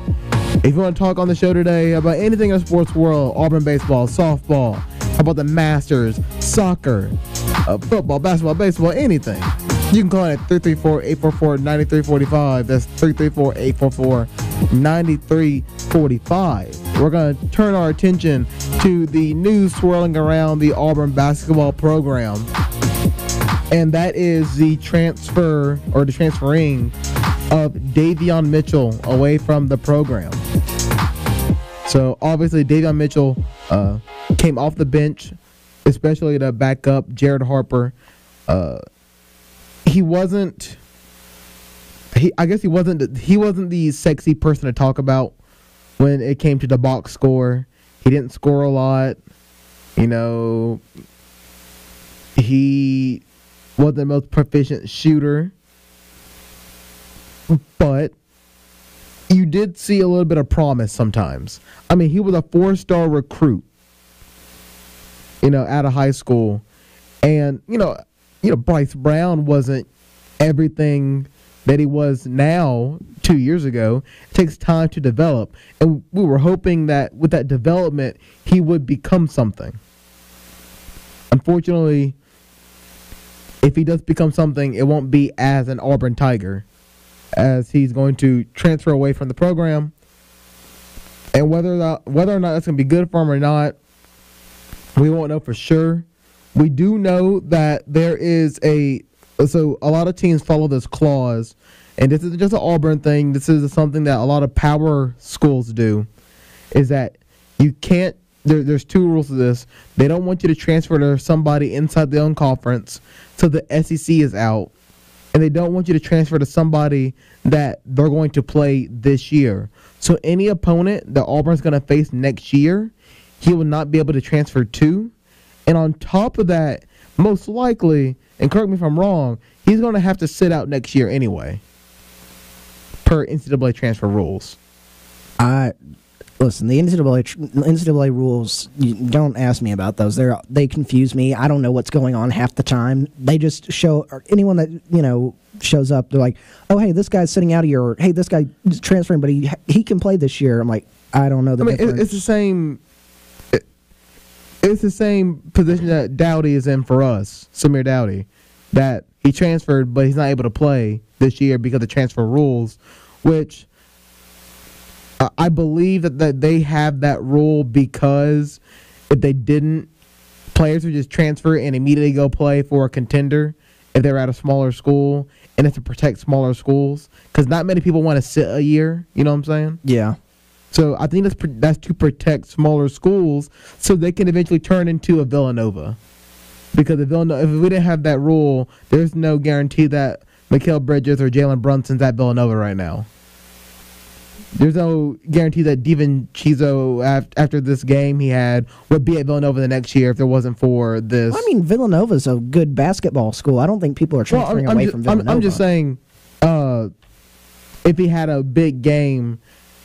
[SPEAKER 1] If you want to talk on the show today about anything in the sports world, Auburn baseball, softball, how about the Masters, soccer, football, basketball, baseball, anything, you can call in at 334-844-9345. That's 334-844-9345. We're going to turn our attention to the news swirling around the Auburn basketball program. And that is the transfer or the transferring of Davion Mitchell away from the program. So obviously Davion Mitchell came off the bench, especially to back up Jared Harper. He wasn't the sexy person to talk about when it came to the box score. He didn't score a lot. You know, he wasn't the most proficient shooter. But you did see a little bit of promise sometimes. I mean, he was a 4-star recruit, you know, out of high school. And, you know, Bryce Brown wasn't everything that he was now 2 years ago. It takes time to develop. And we were hoping that with that development, he would become something. Unfortunately, if he does become something, it won't be as an Auburn Tiger, as he's going to transfer away from the program. And whether or not that's going to be good for him or not, we won't know for sure. We do know that there is so a lot of teams follow this clause, and this isn't just an Auburn thing. This is something that a lot of power schools do, is that you can't, there's 2 rules to this. They don't want you to transfer to somebody inside their own conference till the SEC is out, and they don't want you to transfer to somebody that they're going to play this year. So any opponent that Auburn's going to face next year, he will not be able to transfer to. And on top of that, most likely, and correct me if I'm wrong, he's going to have to sit out next year anyway, per NCAA transfer rules.
[SPEAKER 2] Listen, the NCAA rules, don't ask me about those. They confuse me. I don't know what's going on half the time. They just show, or anyone that, you know, shows up, they're like, oh, hey, this guy's sitting out a year, or hey, this guy is transferring, but he can play this year. I'm like, I don't know the difference.
[SPEAKER 1] It's the same. it's the same position that Dowdy is in for us, Samir Dowdy, that he transferred, but he's not able to play this year because of transfer rules, which I believe that they have that rule because if they didn't, players would just transfer and immediately go play for a contender if they're at a smaller school, and it's to protect smaller schools because not many people want to sit a year. You know what I'm saying?
[SPEAKER 2] Yeah.
[SPEAKER 1] So I think that's to protect smaller schools so they can eventually turn into a Villanova. Because if we didn't have that rule, there's no guarantee that Mikal Bridges or Jalen Brunson's at Villanova right now. There's no guarantee that Devin Chizo, after this game he had, would be at Villanova the next year if there wasn't for this.
[SPEAKER 2] I mean, Villanova's a good basketball school. I don't think people are transferring away from Villanova.
[SPEAKER 1] I'm just saying, if he had a big game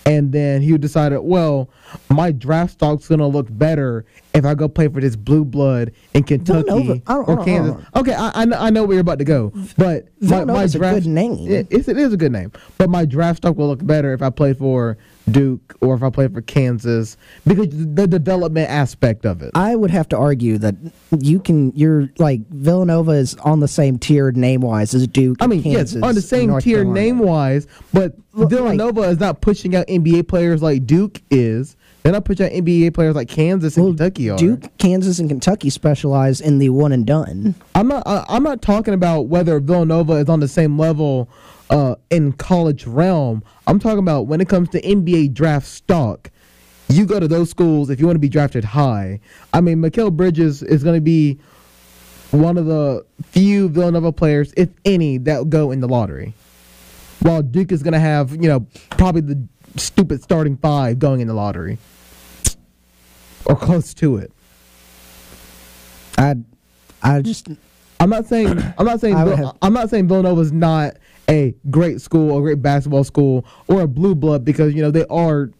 [SPEAKER 1] and then he decided, well, my draft stock's going to look better if I go play for this blue blood in Kentucky or Kansas. Okay, I know where you're about to go. But
[SPEAKER 2] Villanova's a good name.
[SPEAKER 1] It is a good name. But my draft stock will look better if I play for Duke or if I play for Kansas because the development aspect of it.
[SPEAKER 2] I would have to argue that you're like Villanova is on the same tier name-wise as Duke.
[SPEAKER 1] I mean,
[SPEAKER 2] Kansas,
[SPEAKER 1] yes, on the same tier name-wise, but Villanova is not pushing out NBA players like Duke is. They're not pushing out NBA players like Kansas and Kentucky are.
[SPEAKER 2] Duke, Kansas, and Kentucky specialize in the one and done.
[SPEAKER 1] I'm not talking about whether Villanova is on the same level in college realm. I'm talking about when it comes to NBA draft stock. You go to those schools if you want to be drafted high. I mean, Mikal Bridges is going to be one of the few Villanova players, if any, that will go in the lottery. While Duke is going to have, probably the stupid starting 5 going in the lottery. Or close to it.
[SPEAKER 2] I'm
[SPEAKER 1] not saying Villanova's not a great school, a great basketball school, or a blue blood because they are.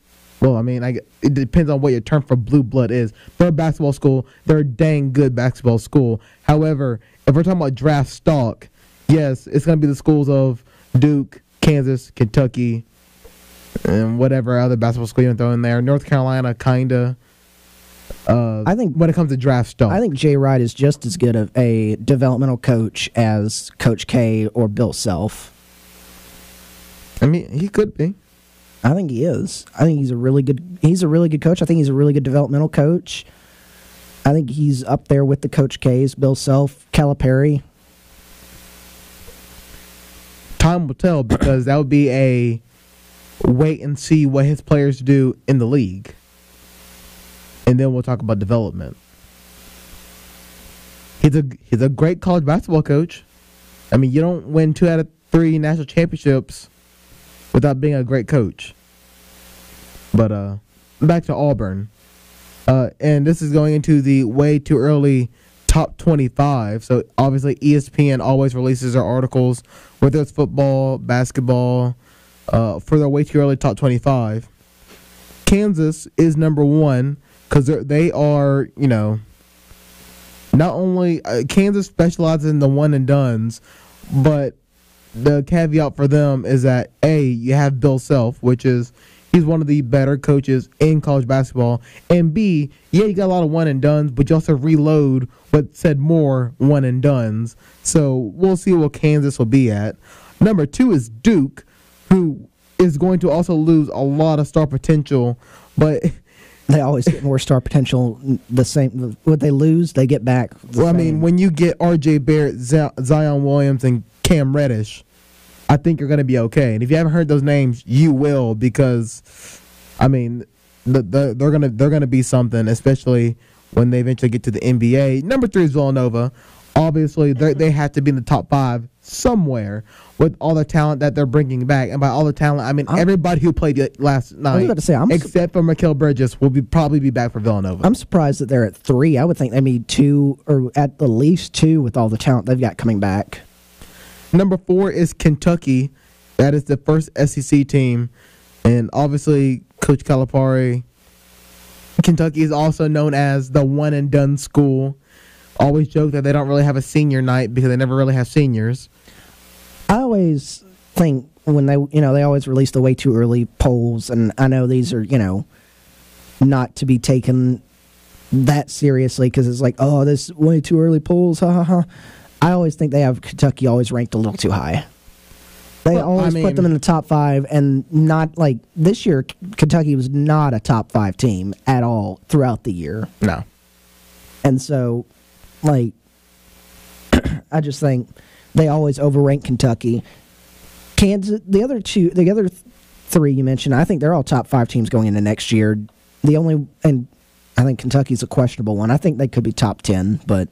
[SPEAKER 1] Well, I mean, it depends on what your term for blue blood is. They're a basketball school. They're a dang good basketball school. However, if we're talking about draft stock, yes, it's going to be the schools of Duke, Kansas, Kentucky, and whatever other basketball school you want to throw in there. North Carolina, kinda. I think when it comes to draft stock,
[SPEAKER 2] I think Jay Wright is just as good of a developmental coach as Coach K or Bill Self.
[SPEAKER 1] I mean, he could be.
[SPEAKER 2] I think he is. I think he's a really good coach. I think he's a really good developmental coach. I think he's up there with the Coach K's, Bill Self, Calipari.
[SPEAKER 1] Time will tell because that would be a wait and see what his players do in the league. And then we'll talk about development. He's a great college basketball coach. I mean, you don't win 2 out of 3 national championships without being a great coach. But back to Auburn. And this is going into the way too early top 25. So obviously ESPN always releases their articles, whether it's football, basketball, for their way too early top 25. Kansas is number 1 because they are, not only Kansas specializes in the one and dones, but the caveat for them is that A, you have Bill Self, which is he's one of the better coaches in college basketball, and B, yeah, you got a lot of one and dones, but you also reload what said more one and dones. So we'll see what Kansas will be at. Number 2 is Duke, who is going to also lose a lot of star potential, but
[SPEAKER 2] they always get more star potential. The same, what they lose, they get back.
[SPEAKER 1] I mean, when you get R.J. Barrett, Zion Williams, and Cam Reddish, I think you're going to be okay. And if you haven't heard those names, you will because, I mean, they're gonna be something, especially when they eventually get to the NBA. Number 3 is Villanova. Obviously, they have to be in the top 5 somewhere with all the talent that they're bringing back. And by all the talent, I mean everybody who played last night,
[SPEAKER 2] I was about to say,
[SPEAKER 1] except for Mikal Bridges, will probably be back for Villanova.
[SPEAKER 2] I'm surprised that they're at 3. I would think they need 2 or at the least 2 with all the talent they've got coming back.
[SPEAKER 1] Number 4 is Kentucky. That is the first SEC team. And obviously, Coach Calipari, Kentucky is also known as the one-and-done school. Always joke that they don't really have a senior night because they never really have seniors.
[SPEAKER 2] I always think when they always release the way too early polls, and I know these are, not to be taken that seriously because it's like, oh, this is way too early polls. Ha ha ha. I always think they have Kentucky always ranked a little too high. They always put them in the top 5, and not like this year. Kentucky was not a top 5 team at all throughout the year.
[SPEAKER 1] No, and
[SPEAKER 2] so, like, I just think they always overrank Kentucky. Kansas, the other 3 you mentioned, I think they're all top 5 teams going into next year. And I think Kentucky's a questionable one. I think they could be top 10, but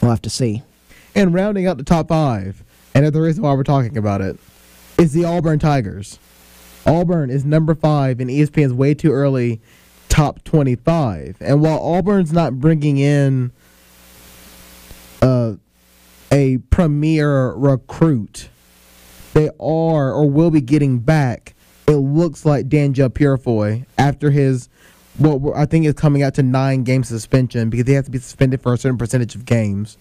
[SPEAKER 2] we'll have to see.
[SPEAKER 1] And rounding out the top 5, and the reason why we're talking about it, is the Auburn Tigers. Auburn is number 5 in ESPN's way too early top 25. And while Auburn's not bringing in a premier recruit, they are or will be getting back, it looks like Danja Purefoy after his, what I think is coming out to 9-game suspension because he has to be suspended for a certain percentage of games.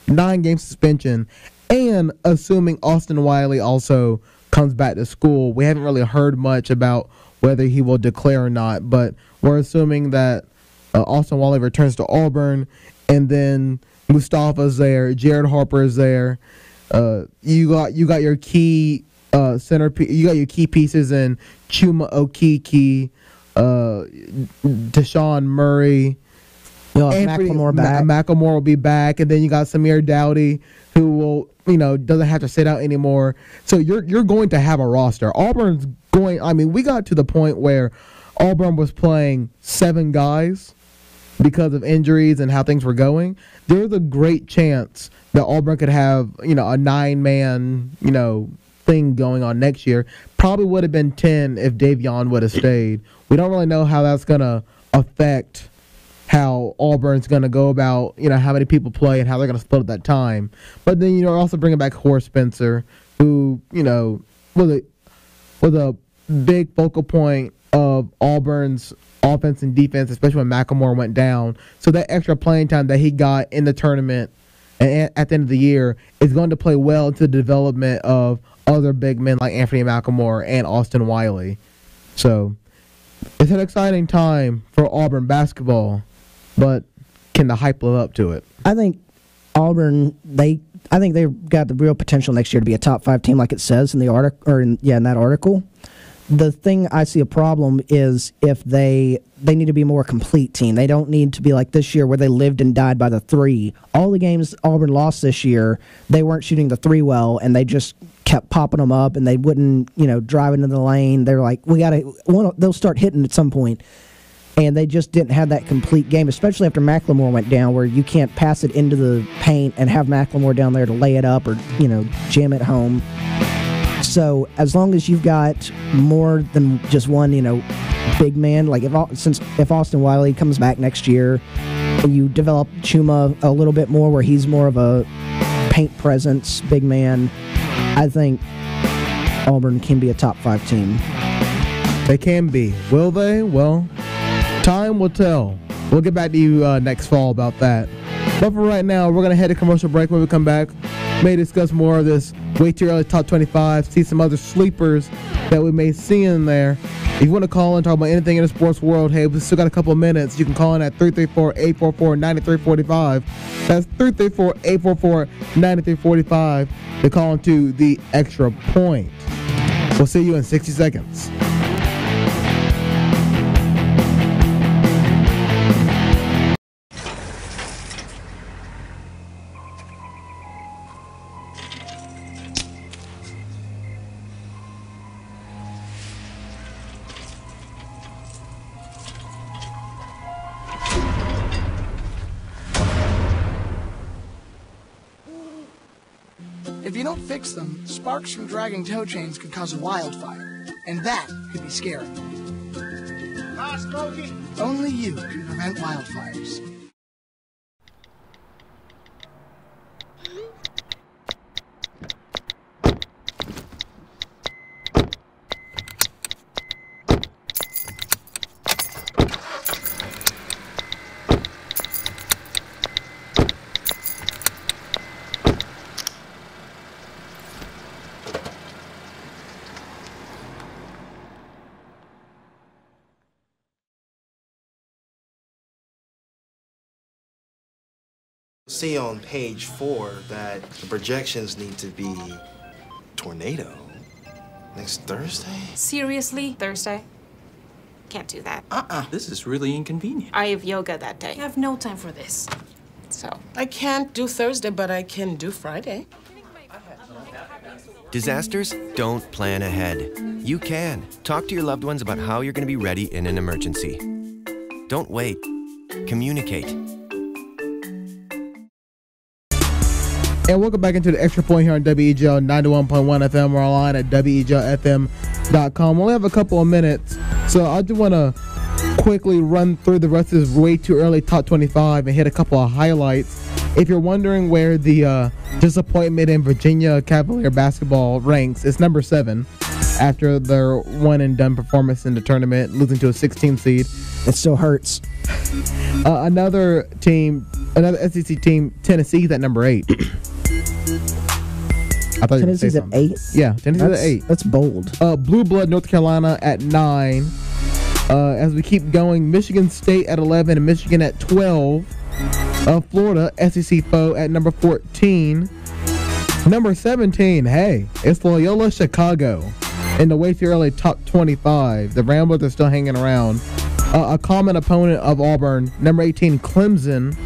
[SPEAKER 1] 9-game suspension. And assuming Austin Wiley also comes back to school, we haven't really heard much about whether he will declare or not, but we're assuming that Austin Wiley returns to Auburn, and then Mustafa's there, Jared Harper is there. You got your key centerpiece. You got your key pieces in Chuma Okeke, Deshaun Murray. McLemore will be back, and then you got Samir Dowdy, who will doesn't have to sit out anymore. So you're going to have a roster. Auburn's going. I mean, we got to the point where Auburn was playing 7 guys because of injuries and how things were going. There's a great chance that Auburn could have a 9-man thing going on next year. Probably would have been 10 if Davion would have stayed. We don't really know how that's gonna affect how Auburn's going to go about, how many people play and how they're going to split up that time. But then, also bringing back Horace Spencer, who, was a big focal point of Auburn's offense and defense, especially when McLemore went down. So that extra playing time that he got in the tournament and at the end of the year is going to play well into the development of other big men like Anthony McLemore and Austin Wiley. So it's an exciting time for Auburn basketball. But can the hype live up to it?
[SPEAKER 2] I think Auburn, I think they've got the real potential next year to be a top 5 team, like it says in the article, in that article. The thing I see a problem is if they need to be a more complete team. They don't need to be like this year where they lived and died by the 3. All the games Auburn lost this year, they weren't shooting the 3 well, and they just kept popping them up, and they wouldn't, drive into the lane. They're like, they'll start hitting at some point. And they just didn't have that complete game, especially after McLemore went down, where you can't pass it into the paint and have McLemore down there to lay it up or, jam it home. So as long as you've got more than just one, big man, like if Austin Wiley comes back next year, and you develop Chuma a little bit more where he's more of a paint presence, big man, I think Auburn can be a top 5 team.
[SPEAKER 1] They can be. Will they? Well, time will tell. We'll get back to you next fall about that. But for right now, we're going to head to commercial break. When we come back, may discuss more of this way too early top 25, see some other sleepers that we may see in there. If you want to call in, talk about anything in the sports world, hey, we've still got a couple of minutes. You can call in at 334-844-9345. That's 334-844-9345 to call into the Extra Point. We'll see you in 60 seconds.
[SPEAKER 3] If you don't fix them, sparks from dragging tow chains could cause a wildfire, and that could be scary. Hi, Smokey. Only you can prevent wildfires.
[SPEAKER 4] See on page 4 that the projections need to be tornado next Thursday.
[SPEAKER 21] Seriously? Thursday? Can't do that.
[SPEAKER 23] This is really inconvenient.
[SPEAKER 21] I have yoga that day. I have no time for this. So.
[SPEAKER 24] I can't do Thursday, but I can do Friday.
[SPEAKER 25] Disasters don't plan ahead. You can. Talk to your loved ones about how you're going to be ready in an emergency. Don't wait. Communicate.
[SPEAKER 1] And welcome back into the Extra Point here on WEGL 91.1 FM. We're online at WEGLFM.com. We only have a couple of minutes, so I just want to quickly run through the rest of this way too early top 25 and hit a couple of highlights. If you're wondering where the disappointment in Virginia Cavalier basketball ranks, it's number 7 after their one-and-done performance in the tournament, losing to a 16 seed.
[SPEAKER 2] It still hurts.
[SPEAKER 1] Another SEC team, Tennessee's at number 8. I thought
[SPEAKER 2] Tennessee's at 8?
[SPEAKER 1] Yeah, Tennessee's at 8.
[SPEAKER 2] That's bold.
[SPEAKER 1] Blue Blood, North Carolina at 9. As we keep going, Michigan State at 11 and Michigan at 12. Florida, SEC foe at number 14. Number 17, hey, it's Loyola Chicago in the way too early top 25. The Ramblers are still hanging around. A common opponent of Auburn, number 18, Clemson,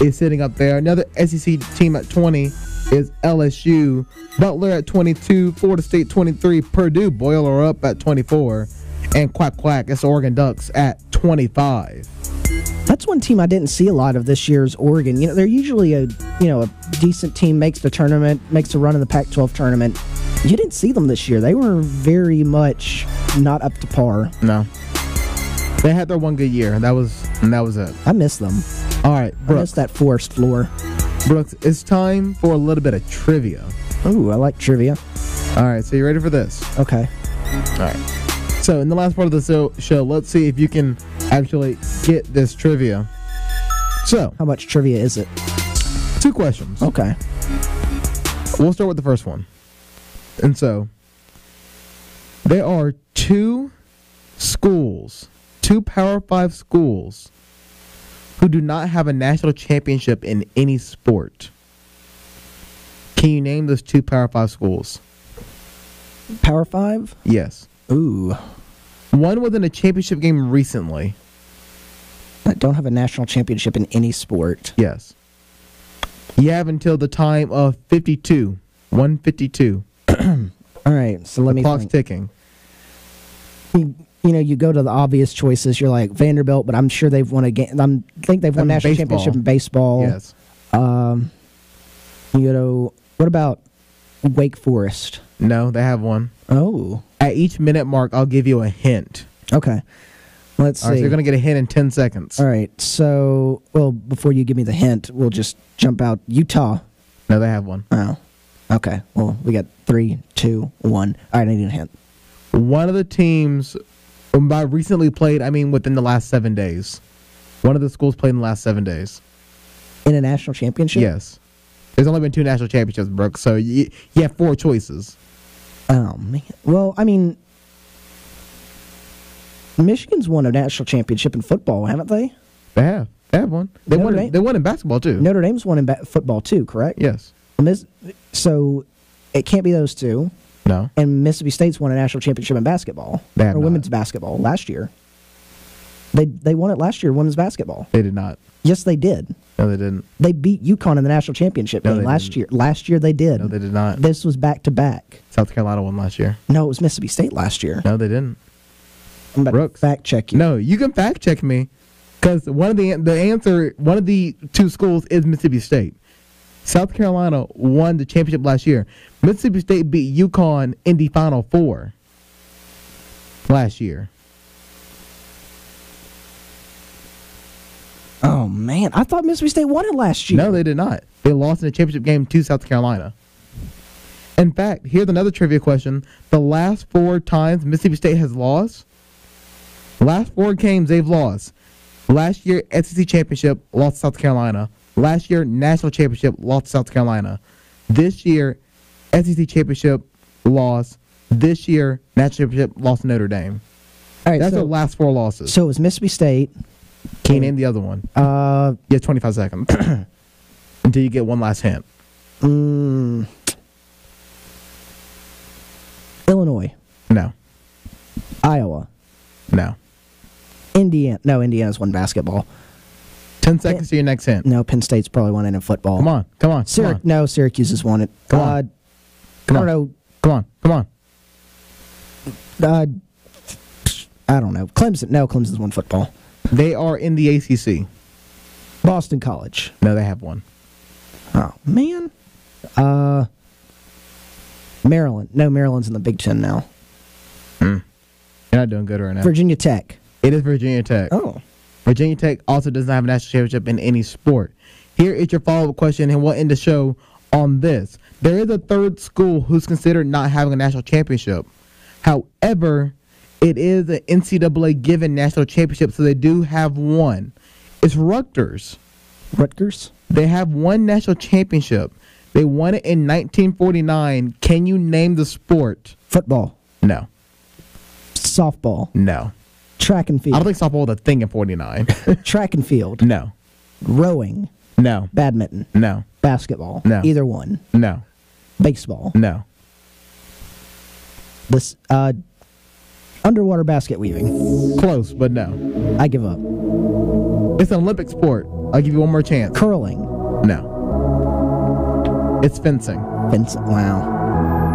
[SPEAKER 1] is sitting up there. Another SEC team at 20 is LSU. Butler at 22, Florida State 23, Purdue, Boiler up at 24, and quack quack, it's Oregon Ducks at 25.
[SPEAKER 2] That's one team I didn't see a lot of this year's Oregon. They're usually a decent team, makes the tournament, makes a run in the Pac-12 tournament. You didn't see them this year. They were very much not up to par.
[SPEAKER 1] No. They had their one good year, and that was it.
[SPEAKER 2] I miss them.
[SPEAKER 1] All right, Brooks.
[SPEAKER 2] I miss that forest floor.
[SPEAKER 1] Brooks, it's time for a little bit of trivia.
[SPEAKER 2] Ooh, I like trivia.
[SPEAKER 1] All right, so you ready for this?
[SPEAKER 2] Okay.
[SPEAKER 1] All right. So in the last part of the show, let's see if you can actually get this trivia. So,
[SPEAKER 2] how much trivia is it?
[SPEAKER 1] 2 questions.
[SPEAKER 2] Okay.
[SPEAKER 1] We'll start with the first one. And so, there are 2 schools, 2 Power 5 schools, who do not have a national championship in any sport. Can you name those 2 Power 5 schools?
[SPEAKER 2] Power 5?
[SPEAKER 1] Yes.
[SPEAKER 2] Ooh.
[SPEAKER 1] One was in a championship game recently.
[SPEAKER 2] I don't have a national championship in any sport.
[SPEAKER 1] Yes. You have until the time of 52. 152.
[SPEAKER 2] All right, so let me
[SPEAKER 1] think. The clock's ticking.
[SPEAKER 2] You go to the obvious choices. You're like Vanderbilt, but I'm sure they've won a game. I think they've won a national championship in baseball.
[SPEAKER 1] Yes.
[SPEAKER 2] What about Wake Forest?
[SPEAKER 1] No, they have one.
[SPEAKER 2] Oh.
[SPEAKER 1] At each minute mark, I'll give you a hint.
[SPEAKER 2] Okay. Let's see.
[SPEAKER 1] All right, so you're going to get a hint in 10 seconds.
[SPEAKER 2] All right. So, before you give me the hint, we'll just jump out. Utah.
[SPEAKER 1] No, they have one.
[SPEAKER 2] Oh. Okay. Well, we got 3, 2, 1. All right, I need a hint.
[SPEAKER 1] One of the teams, by recently played, I mean within the last 7 days. One of the schools played in the last 7 days.
[SPEAKER 2] In a national championship?
[SPEAKER 1] Yes. There's only been 2 national championships, Brooks, so you have 4 choices.
[SPEAKER 2] Oh, man. Well, I mean, Michigan's won a national championship in football, haven't they?
[SPEAKER 1] They have. They have one. They won in basketball, too.
[SPEAKER 2] Or Dame's won in football, too, correct?
[SPEAKER 1] Yes.
[SPEAKER 2] So it can't be those 2.
[SPEAKER 1] No.
[SPEAKER 2] And Mississippi State's won a national championship in basketball.
[SPEAKER 1] They have
[SPEAKER 2] or
[SPEAKER 1] not.
[SPEAKER 2] Women's basketball last year. They won it last year, women's basketball.
[SPEAKER 1] They did not.
[SPEAKER 2] Yes, they did.
[SPEAKER 1] No, they didn't.
[SPEAKER 2] They beat UConn in the national championship game last year. Last year they did.
[SPEAKER 1] No, they did not.
[SPEAKER 2] This was back-to-back.
[SPEAKER 1] South Carolina won last year.
[SPEAKER 2] No, it was Mississippi State last year.
[SPEAKER 1] No, they didn't.
[SPEAKER 2] I'm about to fact check you.
[SPEAKER 1] No, you can fact check me because one of the 2 schools is Mississippi State. South Carolina won the championship last year. Mississippi State beat UConn in the Final Four last year.
[SPEAKER 2] Oh, man. I thought Mississippi State won it last year.
[SPEAKER 1] No, they did not. They lost in the championship game to South Carolina. In fact, here's another trivia question. The last 4 times Mississippi State has lost, last 4 games they've lost. Last year, SEC championship, lost to South Carolina. Last year, national championship, lost to South Carolina. This year, SEC championship, loss. This year, national championship, lost to Notre Dame.
[SPEAKER 2] All right,
[SPEAKER 1] that's their last 4 losses.
[SPEAKER 2] So it was Mississippi State.
[SPEAKER 1] Can you name the other one? You have 25 seconds. until you get one last hint.
[SPEAKER 2] Illinois.
[SPEAKER 1] No.
[SPEAKER 2] Iowa.
[SPEAKER 1] No.
[SPEAKER 2] Indiana. No, Indiana's won basketball.
[SPEAKER 1] 10 seconds to your next hint.
[SPEAKER 2] No, Penn State's probably won it in football.
[SPEAKER 1] Come on.
[SPEAKER 2] No, Syracuse has won it.
[SPEAKER 1] Come on.
[SPEAKER 2] I don't know.
[SPEAKER 1] Come on.
[SPEAKER 2] I don't know. Clemson. No, Clemson's won football.
[SPEAKER 1] They are in the ACC.
[SPEAKER 2] Boston College.
[SPEAKER 1] No, they have one.
[SPEAKER 2] Oh, man. Maryland. No, Maryland's in the Big Ten now.
[SPEAKER 1] You're not doing good right now.
[SPEAKER 2] Virginia Tech.
[SPEAKER 1] It is Virginia Tech.
[SPEAKER 2] Oh.
[SPEAKER 1] Virginia Tech also does not have a national championship in any sport. Here is your follow-up question, and we'll end the show on this. There is a third school who's considered not having a national championship. However, it is an NCAA given national championship, so they do have one. It's Rutgers.
[SPEAKER 2] Rutgers?
[SPEAKER 1] They have one national championship. They won it in 1949. Can you name the sport?
[SPEAKER 2] Football.
[SPEAKER 1] No.
[SPEAKER 2] Softball.
[SPEAKER 1] No.
[SPEAKER 2] Track and field.
[SPEAKER 1] I don't think softball was a thing in 49.
[SPEAKER 2] Track and field.
[SPEAKER 1] No.
[SPEAKER 2] Rowing.
[SPEAKER 1] No.
[SPEAKER 2] Badminton.
[SPEAKER 1] No.
[SPEAKER 2] Basketball.
[SPEAKER 1] No.
[SPEAKER 2] Either one.
[SPEAKER 1] No.
[SPEAKER 2] Baseball.
[SPEAKER 1] No.
[SPEAKER 2] This underwater basket weaving.
[SPEAKER 1] Close, but no.
[SPEAKER 2] I give up.
[SPEAKER 1] It's an Olympic sport. I'll give you one more chance.
[SPEAKER 2] Curling.
[SPEAKER 1] No. It's fencing.
[SPEAKER 2] Fencing. Wow.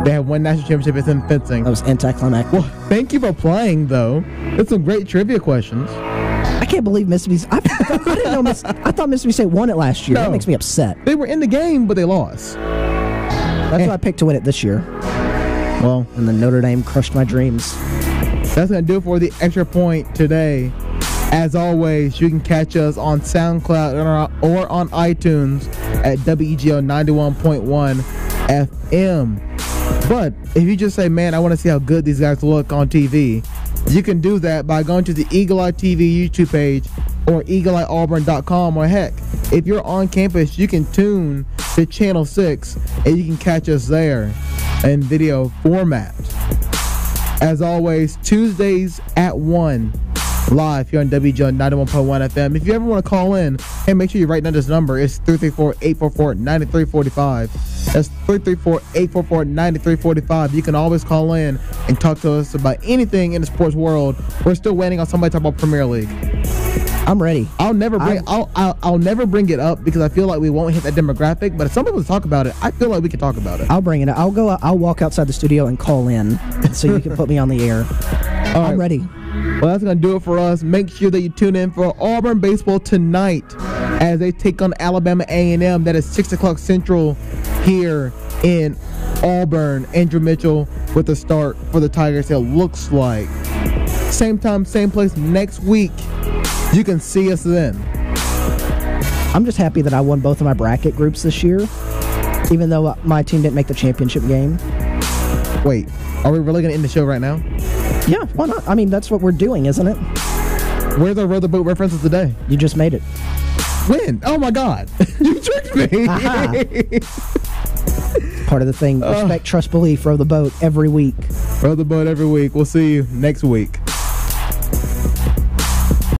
[SPEAKER 1] They have one national championship. It's in fencing.
[SPEAKER 2] That was anticlimactic.
[SPEAKER 1] Well, thank you for playing, though. It's some great trivia questions.
[SPEAKER 2] I can't believe Mississippi's. I didn't know. I thought Mississippi State won it last year.
[SPEAKER 1] No.
[SPEAKER 2] That makes me upset.
[SPEAKER 1] They were in the game, but they lost.
[SPEAKER 2] That's why I picked to win it this year.
[SPEAKER 1] Well,
[SPEAKER 2] and then Notre Dame crushed my dreams.
[SPEAKER 1] That's going to do it for the Extra Point today. As always, you can catch us on SoundCloud or on iTunes at WEGO 91.1 FM. But if you just say, man, I want to see how good these guys look on TV, you can do that by going to the Eagle Eye TV YouTube page or eagleeyeauburn.com, or heck, if you're on campus, you can tune to Channel 6 and you can catch us there in video format. As always, Tuesdays at 1, live here on WGO 91.1 FM. If you ever want to call in, hey, make sure you write down this number. It's 334-844-9345. That's 334-844-9345. You can always call in and talk to us about anything in the sports world. We're still waiting on somebody to talk about Premier League.
[SPEAKER 2] I'm ready.
[SPEAKER 1] I'll never bring it up because I feel like we won't hit that demographic. But if some people talk about it, I feel like we can talk about it.
[SPEAKER 2] I'll bring it up. I'll walk outside the studio and call in so you can put me on the air. I'm ready.
[SPEAKER 1] Well, that's going to do it for us. Make sure that you tune in for Auburn baseball tonight as they take on Alabama A&M. That is 6 o'clock Central here in Auburn. Andrew Mitchell with the start for the Tigers, it looks like. Same time, same place next week. You can see us then.
[SPEAKER 2] I'm just happy that I won both of my bracket groups this year, even though my team didn't make the championship game.
[SPEAKER 1] Wait, are we really going to end the show right now?
[SPEAKER 2] Yeah, why not? I mean, that's what we're doing, isn't it?
[SPEAKER 1] Where's our Row the Boat references today?
[SPEAKER 2] You just made it.
[SPEAKER 1] When? Oh my God. You tricked me.
[SPEAKER 2] Part of the thing. Respect, trust, belief, row the boat every week.
[SPEAKER 1] Row the boat every week. We'll see you next week.